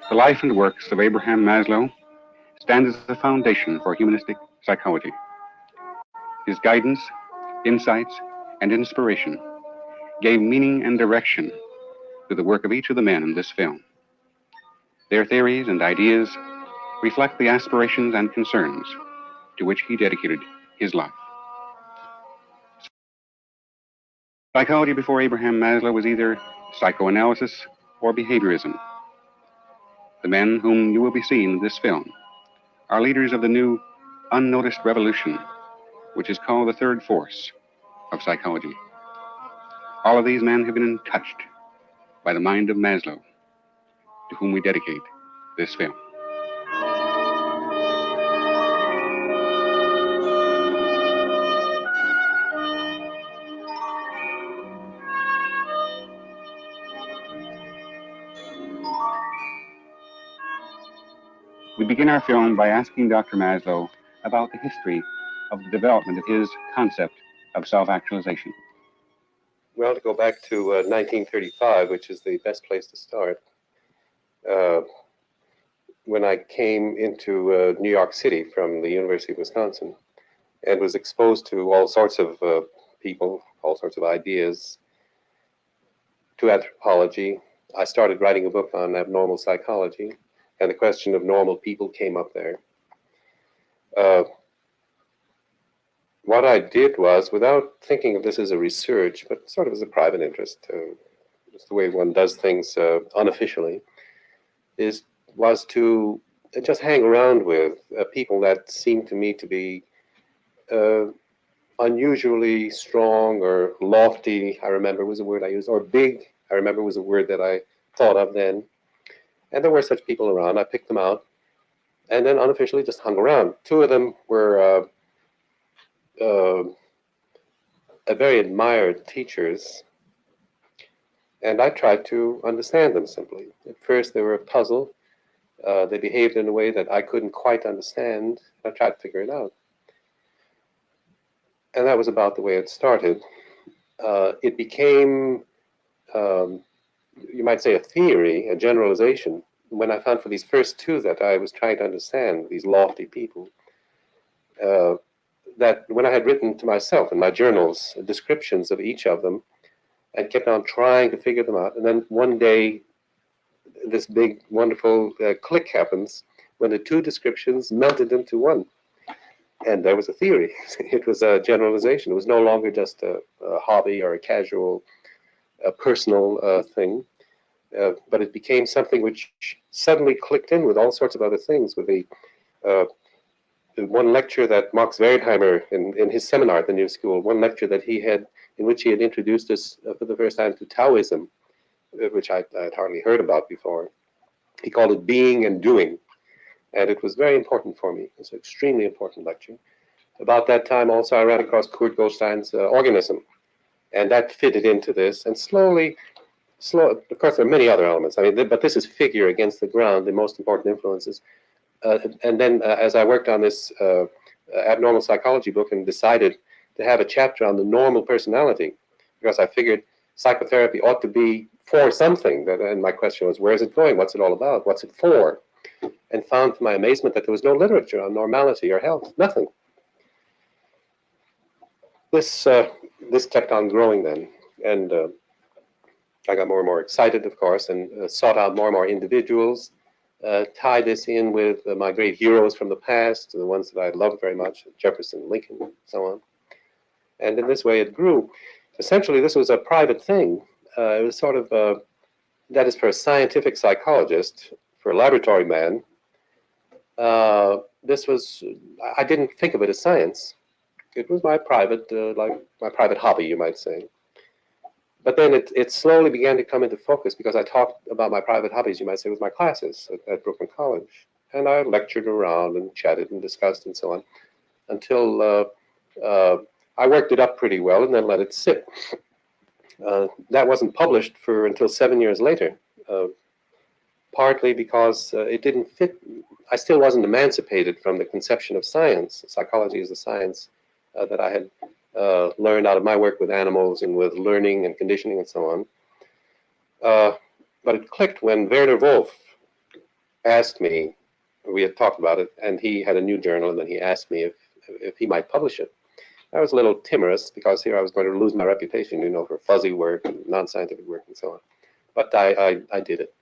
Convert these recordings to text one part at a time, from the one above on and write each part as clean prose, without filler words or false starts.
The life and works of Abraham Maslow stand as a foundation for humanistic psychology. His guidance, insights, and inspiration gave meaning and direction to the work of each of the men in this film. Their theories and ideas reflect the aspirations and concerns to which he dedicated his life. Psychology before Abraham Maslow was either psychoanalysis or behaviorism. The men whom you will be seeing in this film are leaders of the new unnoticed revolution, which is called the third force of psychology. All of these men have been touched by the mind of Maslow, to whom we dedicate this film. We begin our film by asking Dr. Maslow about the history of the development of his concept of self-actualization. Well, to go back to 1935, which is the best place to start, when I came into New York City from the University of Wisconsin and was exposed to all sorts of people, all sorts of ideas, to anthropology, I started writing a book on abnormal psychology, and the question of normal people came up there. What I did was, without thinking of this as a research, but sort of as a private interest, just the way one does things unofficially, was to just hang around with people that seemed to me to be unusually strong or lofty, I remember was a word I used, or big, I remember was a word that I thought of then. And there were such people around. I picked them out and then unofficially just hung around. Two of them were very admired teachers, and I tried to understand them simply. At first they were a puzzle. They behaved in a way that I couldn't quite understand. I tried to figure it out. And that was about the way it started. It became, you might say, a theory, a generalization, when I found for these first two that I was trying to understand, these lofty people, that when I had written to myself in my journals descriptions of each of them, I kept on trying to figure them out. And then one day, this big, wonderful click happens when the two descriptions melted into one. And there was a theory. It was a generalization. It was no longer just a hobby or a casual, personal thing, but it became something which suddenly clicked in with all sorts of other things, with the one lecture that Max Wertheimer, in his seminar at the New School, one lecture that he had, in which he had introduced us for the first time to Taoism, which I had hardly heard about before. He called it Being and Doing, and it was very important for me. It was an extremely important lecture. About that time also I ran across Kurt Goldstein's Organism, and that fitted into this, and slowly, of course there are many other elements, I mean, but this is figure against the ground, the most important influences. And then as I worked on this abnormal psychology book and decided to have a chapter on the normal personality, because I figured psychotherapy ought to be for something, and my question was, where is it going? What's it all about? What's it for? And found to my amazement that there was no literature on normality or health, nothing. This kept on growing then, and I got more and more excited, of course, and sought out more and more individuals, tie this in with my great heroes from the past, the ones that I loved very much, Jefferson, Lincoln, and so on. And in this way it grew. Essentially, this was a private thing. It was sort of, that is for a scientific psychologist, for a laboratory man. This was, I didn't think of it as science. It was my private, like my private hobby, you might say. But then it slowly began to come into focus because I talked about my private hobbies, you might say, with my classes at Brooklyn College. And I lectured around and chatted and discussed and so on until I worked it up pretty well and then let it sit. That wasn't published until 7 years later, partly because it didn't fit. I still wasn't emancipated from the conception of science. Psychology is a science that I had learned out of my work with animals and with learning and conditioning and so on. But it clicked when Werner Wolf asked me, we had talked about it, and he had a new journal, and then he asked me if he might publish it. I was a little timorous because here I was going to lose my reputation, for fuzzy work and non-scientific work and so on. But I did it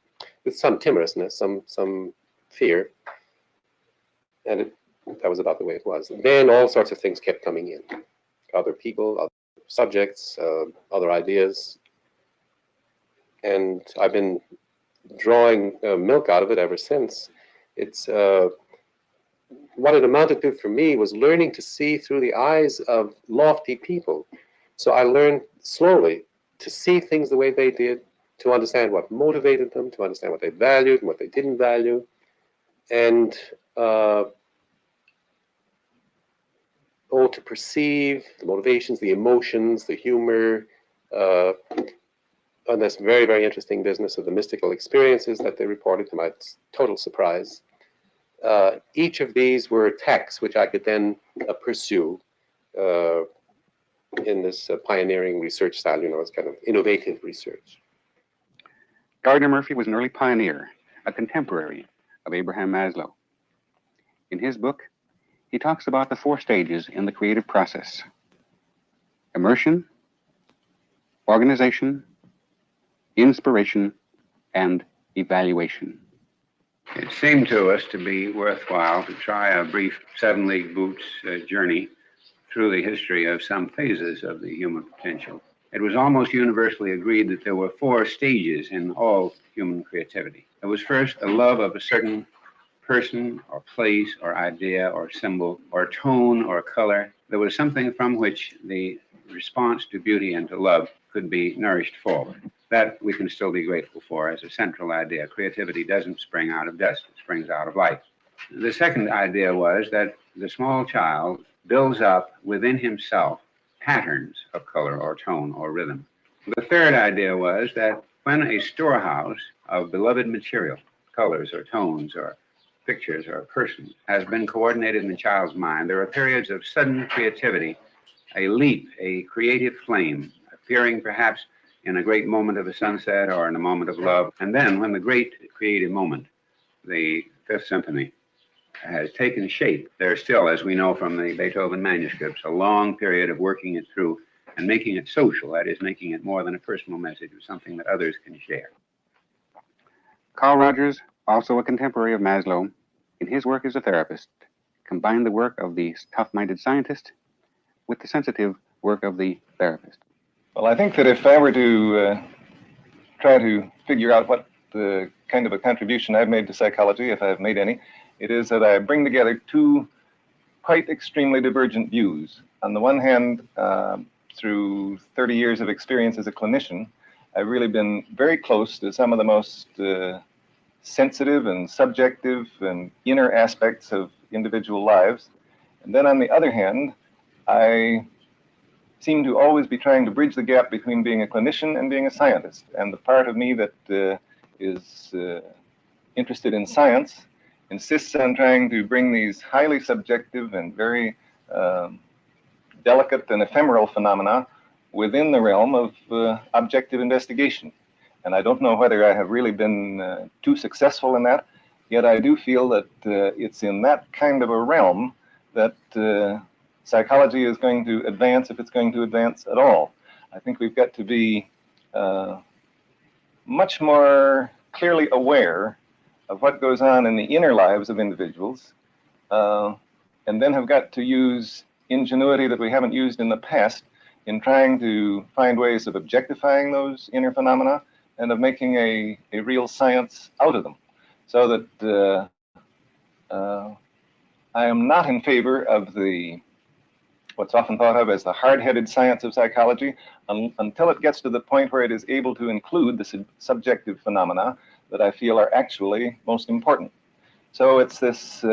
with some timorousness, some fear, and that was about the way it was. And then all sorts of things kept coming in, other people, other subjects, other ideas, and I've been drawing milk out of it ever since. It's what it amounted to for me was learning to see through the eyes of lofty people. So I learned slowly to see things the way they did, to understand what motivated them, to understand what they valued and what they didn't value, and to perceive the motivations, the emotions, the humor, on this very, very interesting business of the mystical experiences that they reported, to my total surprise. Each of these were attacks which I could then pursue in this pioneering research style, it's kind of innovative research. Gardner Murphy was an early pioneer, a contemporary of Abraham Maslow. In his book, he talks about the 4 stages in the creative process: immersion, organization, inspiration, and evaluation. It seemed to us to be worthwhile to try a brief 7-league boots journey through the history of some phases of the human potential. It was almost universally agreed that there were 4 stages in all human creativity. There was first a love of a certain person or place or idea or symbol or tone or color. There was something from which the response to beauty and to love could be nourished forward. That we can still be grateful for as a central idea. Creativity doesn't spring out of dust, it springs out of life. The second idea was that the small child builds up within himself patterns of color or tone or rhythm. The third idea was that when a storehouse of beloved material, colors or tones or pictures or persons, has been coordinated in the child's mind, there are periods of sudden creativity, a leap, a creative flame, appearing perhaps in a great moment of a sunset or in a moment of love. And then when the great creative moment, the Fifth Symphony, has taken shape, there's still, as we know from the Beethoven manuscripts, a long period of working it through and making it social, that is, making it more than a personal message or something that others can share. Carl Rogers, also a contemporary of Maslow, in his work as a therapist, combined the work of the tough-minded scientist with the sensitive work of the therapist. Well, I think that if I were to try to figure out what the kind of a contribution I've made to psychology, if I've made any, it is that I bring together 2 quite extremely divergent views. On the one hand, through 30 years of experience as a clinician, I've really been very close to some of the most sensitive and subjective and inner aspects of individual lives. And then on the other hand, I seem to always be trying to bridge the gap between being a clinician and being a scientist. And the part of me that is interested in science insists on trying to bring these highly subjective and very delicate and ephemeral phenomena within the realm of objective investigation. And I don't know whether I have really been too successful in that, yet I do feel that it's in that kind of a realm that psychology is going to advance, if it's going to advance at all. I think we've got to be much more clearly aware of what goes on in the inner lives of individuals, and then have got to use ingenuity that we haven't used in the past in trying to find ways of objectifying those inner phenomena and of making a real science out of them. So that I am not in favor of what's often thought of as the hard-headed science of psychology until it gets to the point where it is able to include the subjective phenomena that I feel are actually most important. So it's this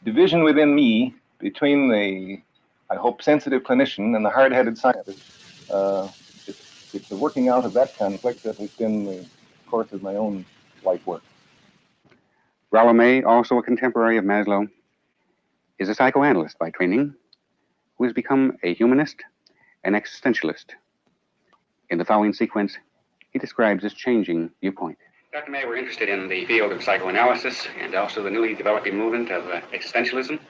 division within me between the, I hope, sensitive clinician and the hard-headed scientist. It's the working out of that conflict that has been the course of my own life work. Rollo May, also a contemporary of Maslow, is a psychoanalyst by training who has become a humanist and existentialist. In the following sequence, he describes his changing viewpoint. Dr. May, we're interested in the field of psychoanalysis and also the newly developing movement of existentialism.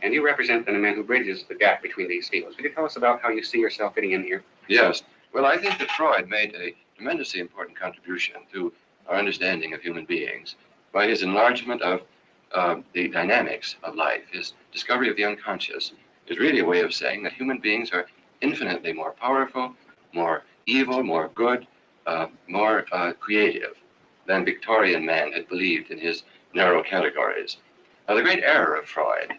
And you represent the man who bridges the gap between these fields. Could you tell us about how you see yourself fitting in here? Yes. Well, I think that Freud made a tremendously important contribution to our understanding of human beings by his enlargement of the dynamics of life. His discovery of the unconscious is really a way of saying that human beings are infinitely more powerful, more evil, more good, more creative than Victorian man had believed in his narrow categories. Now, the great error of Freud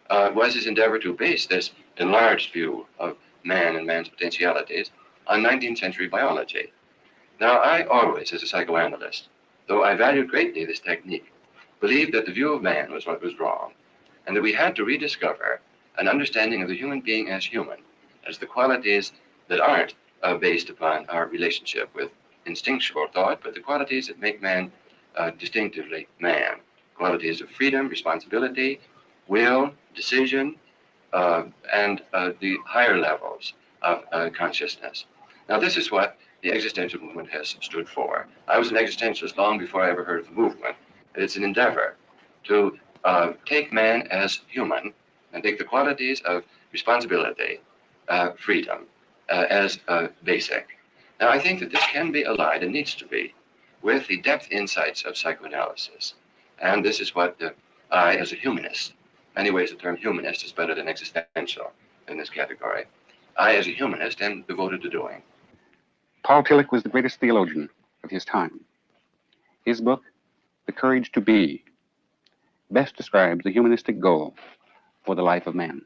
was his endeavor to base this enlarged view of man and man's potentialities on 19th century biology. Now, I always, as a psychoanalyst, though I valued greatly this technique, believed that the view of man was what was wrong, and that we had to rediscover an understanding of the human being as human, as the qualities that aren't based upon our relationship with instinctual thought, but the qualities that make man distinctively man. Qualities of freedom, responsibility, will, decision, and the higher levels of consciousness. Now, this is what the existential movement has stood for. I was an existentialist long before I ever heard of the movement. It's an endeavor to take man as human and take the qualities of responsibility, freedom, as basic. Now, I think that this can be allied, and needs to be, with the depth insights of psychoanalysis. And this is what I, as a humanist, in many ways the term humanist is better than existential in this category, I, as a humanist, am devoted to doing. Paul Tillich was the greatest theologian of his time. His book, The Courage to Be, best describes the humanistic goal for the life of man.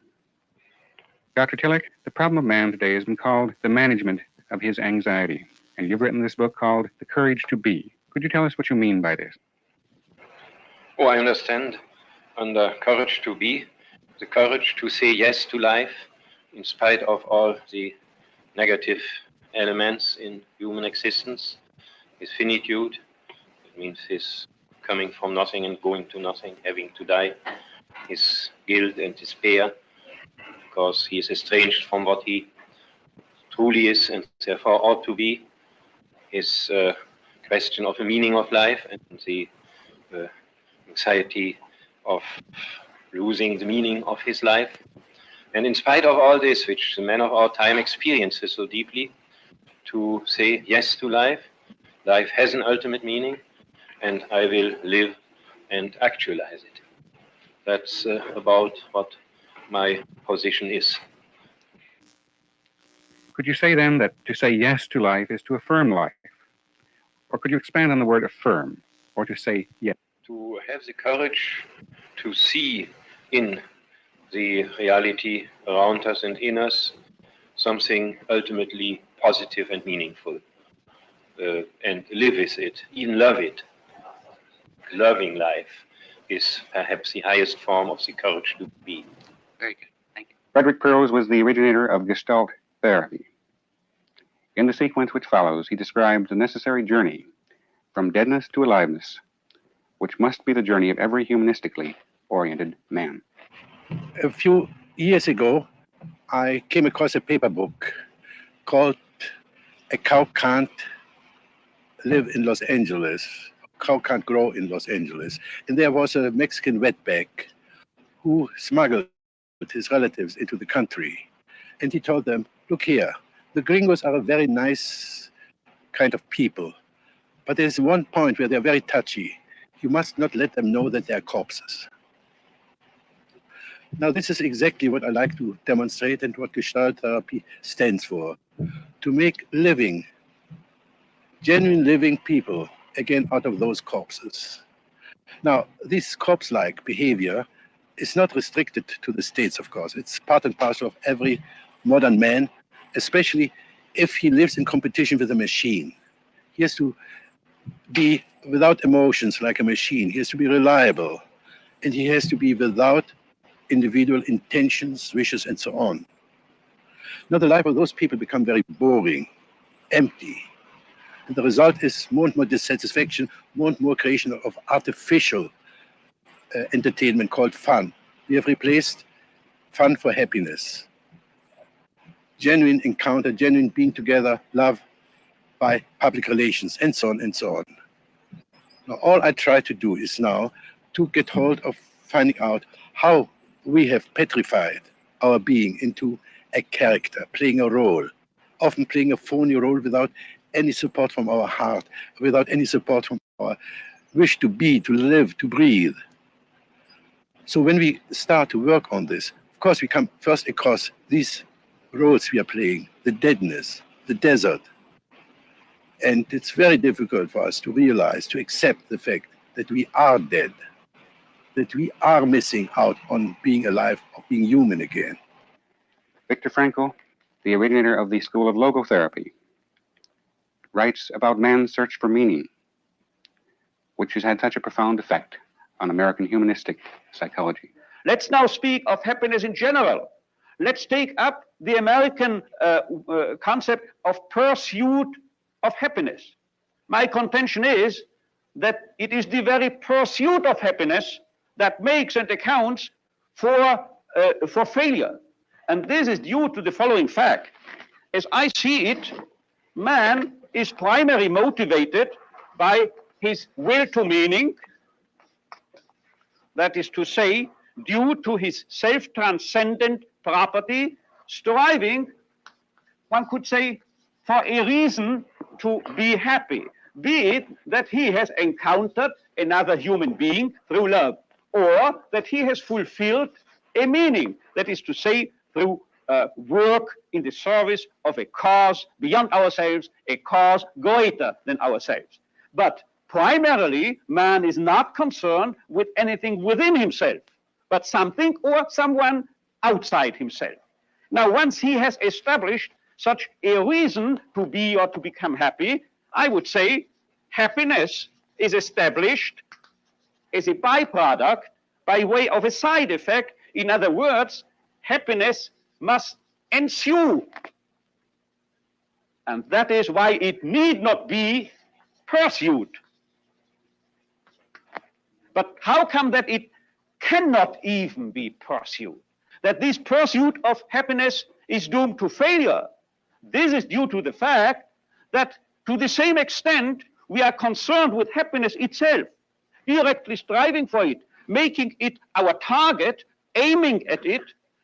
Dr. Tillich, the problem of man today has been called the management of his anxiety, and you've written this book called The Courage to Be. Could you tell us what you mean by this? Oh, I understand under courage to be, the courage to say yes to life in spite of all the negative elements in human existence, his finitude, it means his coming from nothing and going to nothing, having to die, his guilt and despair, because he is estranged from what he truly is and therefore ought to be, his question of the meaning of life and the anxiety of losing the meaning of his life. And in spite of all this, which the man of our time experiences so deeply, to say yes to life, life has an ultimate meaning, and I will live and actualize it. That's about what my position is. Could you say then that to say yes to life is to affirm life? Or could you expand on the word affirm, or to say yes? To have the courage to see in the reality around us and in us something ultimately positive and meaningful, and live with it, even love it. Loving life is perhaps the highest form of the courage to be. Very good. Thank you. Frederick Perls was the originator of Gestalt therapy. In the sequence which follows, he describes the necessary journey from deadness to aliveness, which must be the journey of every humanistically oriented man. A few years ago, I came across a paper book called A Cow Can't Live in Los Angeles. Cow Can't Grow in Los Angeles. And there was a Mexican wetback who smuggled his relatives into the country. And he told them, look here, the gringos are a very nice kind of people, but there's one point where they're very touchy. You must not let them know that they're corpses. Now, this is exactly what I like to demonstrate and what Gestalt therapy stands for. To make living, genuine living people, again, out of those corpses. Now, this corpse-like behavior is not restricted to the states, of course. It's part and parcel of every modern man, especially if he lives in competition with a machine. He has to be without emotions like a machine. He has to be reliable, and he has to be without individual intentions, wishes, and so on. Now, the life of those people become very boring, empty. And the result is more and more dissatisfaction, more and more creation of artificial entertainment called fun. We have replaced fun for happiness. Genuine encounter, genuine being together, love by public relations, and so on and so on. Now, all I try to do is now to get hold of finding out how we have petrified our being into a character, playing a role, often playing a phony role without any support from our heart, without any support from our wish to be, to live, to breathe. So when we start to work on this, of course, we come first across these roles we are playing, the deadness, the desert. And it's very difficult for us to realize, to accept the fact that we are dead, that we are missing out on being alive, of being human again. Viktor Frankl, the originator of the school of logotherapy, writes about man's search for meaning, which has had such a profound effect on American humanistic psychology. Let's now speak of happiness in general. Let's take up the American concept of pursuit of happiness. My contention is that it is the very pursuit of happiness that makes and accounts for failure. And this is due to the following fact. As I see it, man is primarily motivated by his will to meaning, that is to say, due to his self-transcendent property, striving, one could say, for a reason to be happy, be it that he has encountered another human being through love, or that he has fulfilled a meaning, that is to say, through work in the service of a cause beyond ourselves, a cause greater than ourselves. But primarily, man is not concerned with anything within himself, but something or someone outside himself. Now, once he has established such a reason to be or to become happy, I would say happiness is established as a byproduct by way of a side effect. In other words, happiness must ensue. And that is why it need not be pursued. But how come that it cannot even be pursued? That this pursuit of happiness is doomed to failure? This is due to the fact that to the same extent we are concerned with happiness itself, directly striving for it, making it our target, aiming at it,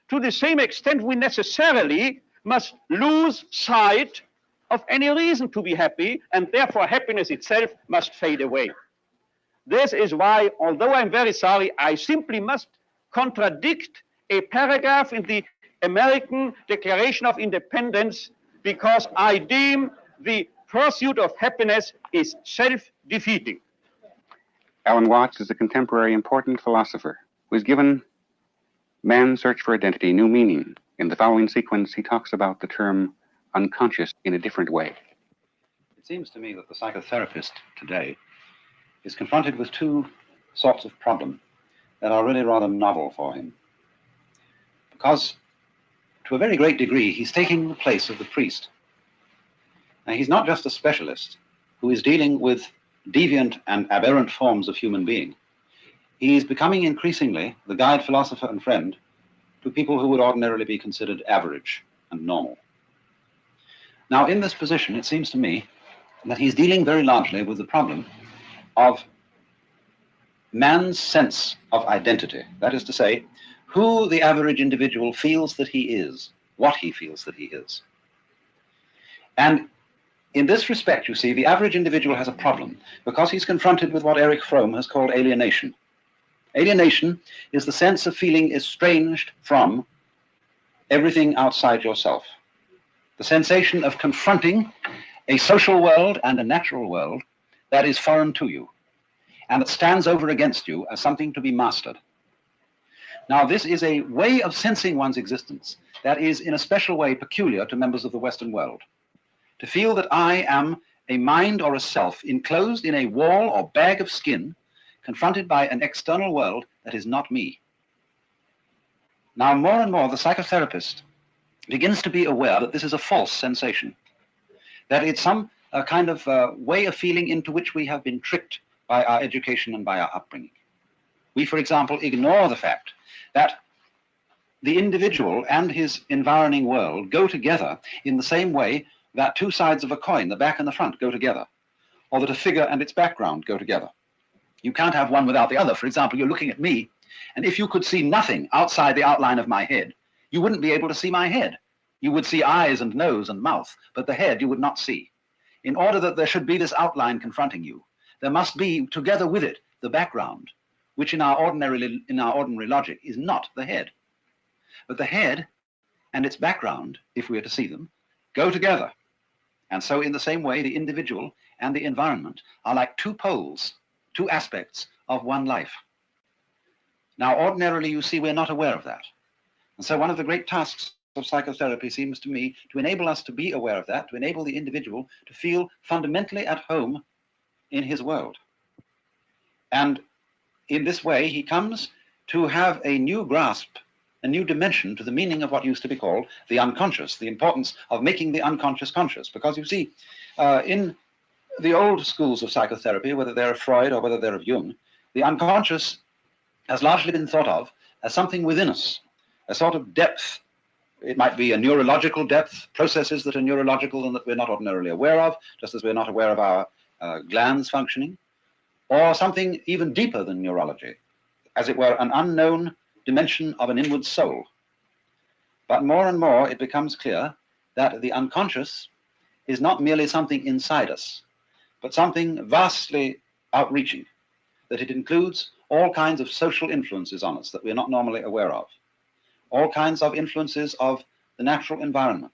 to the same extent we necessarily must lose sight of any reason to be happy, and therefore happiness itself must fade away. This is why, although I'm very sorry, I simply must contradict a paragraph in the American Declaration of Independence, because I deem the pursuit of happiness is self-defeating. Alan Watts is a contemporary important philosopher who has given man's search for identity new meaning. In the following sequence, he talks about the term unconscious in a different way. It seems to me that the psychotherapist today is confronted with two sorts of problem that are really rather novel for him. Because to a very great degree, he's taking the place of the priest. Now, he's not just a specialist who is dealing with deviant and aberrant forms of human being. He is becoming increasingly the guide, philosopher, and friend to people who would ordinarily be considered average and normal. Now, in this position, it seems to me that he's dealing very largely with the problem of man's sense of identity. That is to say, who the average individual feels that he is, what he feels that he is. And in this respect, you see, the average individual has a problem because he's confronted with what Erich Fromm has called alienation. Alienation is the sense of feeling estranged from everything outside yourself. The sensation of confronting a social world and a natural world that is foreign to you and that stands over against you as something to be mastered. Now, this is a way of sensing one's existence that is in a special way peculiar to members of the Western world. To feel that I am a mind or a self enclosed in a wall or bag of skin, confronted by an external world that is not me. Now, more and more, the psychotherapist begins to be aware that this is a false sensation, that it's some kind of way of feeling into which we have been tricked by our education and by our upbringing. We, for example, ignore the fact that the individual and his environing world go together in the same way that two sides of a coin, the back and the front, go together, or that a figure and its background go together. You can't have one without the other. For example, you're looking at me, and if you could see nothing outside the outline of my head, you wouldn't be able to see my head. You would see eyes and nose and mouth, but the head you would not see. In order that there should be this outline confronting you, there must be, together with it, the background, which in our ordinary logic is not the head. But the head and its background, if we are to see them, go together. And so in the same way, the individual and the environment are like two poles, two aspects of one life. Now, ordinarily, you see, we're not aware of that. And so one of the great tasks of psychotherapy seems to me to enable us to be aware of that, to enable the individual to feel fundamentally at home in his world. And in this way, he comes to have a new grasp, a new dimension to the meaning of what used to be called the unconscious, the importance of making the unconscious conscious. Because you see, in the old schools of psychotherapy, whether they're of Freud or whether they're of Jung, the unconscious has largely been thought of as something within us, a sort of depth. It might be a neurological depth, processes that are neurological and that we're not ordinarily aware of, just as we're not aware of our glands functioning, or something even deeper than neurology, as it were an unknown dimension of an inward soul. But more and more it becomes clear that the unconscious is not merely something inside us, but something vastly outreaching, that it includes all kinds of social influences on us that we're not normally aware of, all kinds of influences of the natural environment.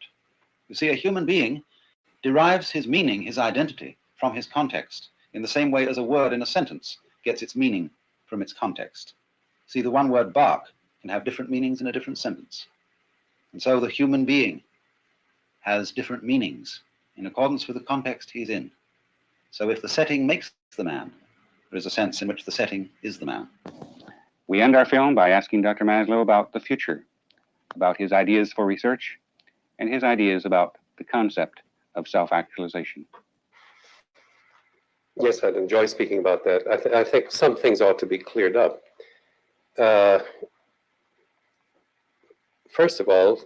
You see, a human being derives his meaning, his identity, from his context, in the same way as a word in a sentence gets its meaning from its context. See, the one word bark can have different meanings in a different sentence. And so the human being has different meanings in accordance with the context he's in. So if the setting makes the man, there is a sense in which the setting is the man. We end our film by asking Dr. Maslow about the future, about his ideas for research, and his ideas about the concept of self-actualization. Yes, I'd enjoy speaking about that. I think some things ought to be cleared up. First of all,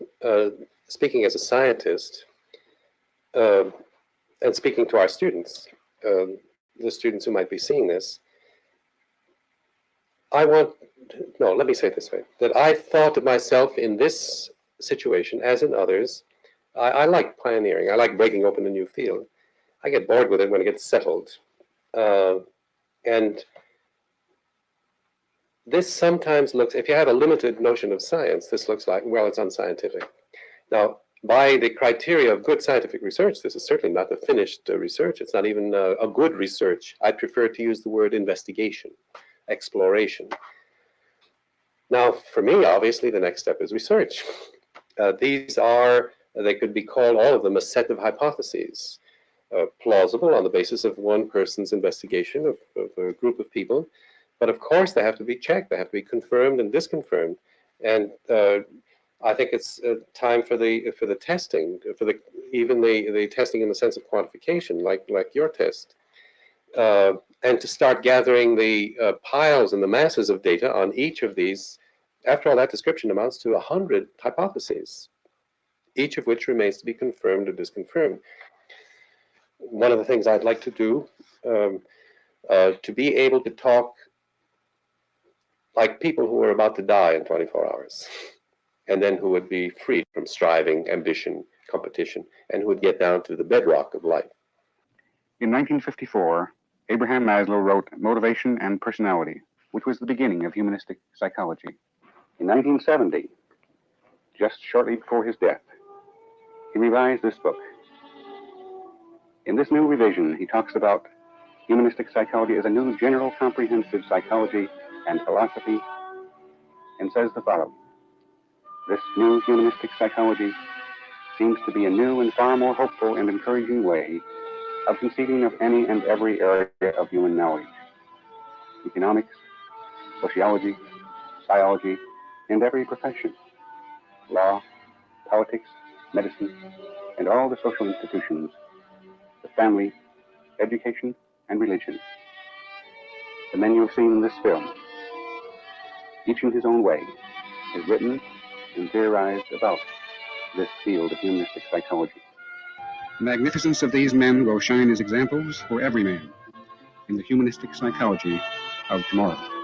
speaking as a scientist, and speaking to our students, the students who might be seeing this, let me say it this way, that I thought of myself in this situation, as in others. I like pioneering. I like breaking open a new field. I get bored with it when it gets settled. And this sometimes looks, if you have a limited notion of science, this looks like, well, it's unscientific. Now, by the criteria of good scientific research, this is certainly not the finished research. It's not even a good research. I prefer to use the word investigation, exploration. Now, for me, obviously, the next step is research. They could be called, all of them, a set of hypotheses, plausible on the basis of one person's investigation of a group of people. But of course, they have to be checked. They have to be confirmed and disconfirmed. And I think it's time for the testing, even the testing in the sense of quantification, like your test, and to start gathering the piles and the masses of data on each of these. After all, that description amounts to 100 hypotheses, each of which remains to be confirmed or disconfirmed. One of the things I'd like to do, to be able to talk like people who are about to die in 24 hours, and then who would be freed from striving, ambition, competition, and who would get down to the bedrock of life. In 1954, Abraham Maslow wrote Motivation and Personality, which was the beginning of humanistic psychology. In 1970, just shortly before his death, he revised this book. In this new revision, he talks about humanistic psychology as a new general comprehensive psychology and philosophy, and says the following: this new humanistic psychology seems to be a new and far more hopeful and encouraging way of conceiving of any and every area of human knowledge. Economics, sociology, biology, and every profession, law, politics, medicine, and all the social institutions, the family, education, and religion. The men you have seen in this film, each in his own way, has written and theorized about this field of humanistic psychology. The magnificence of these men will shine as examples for every man in the humanistic psychology of tomorrow.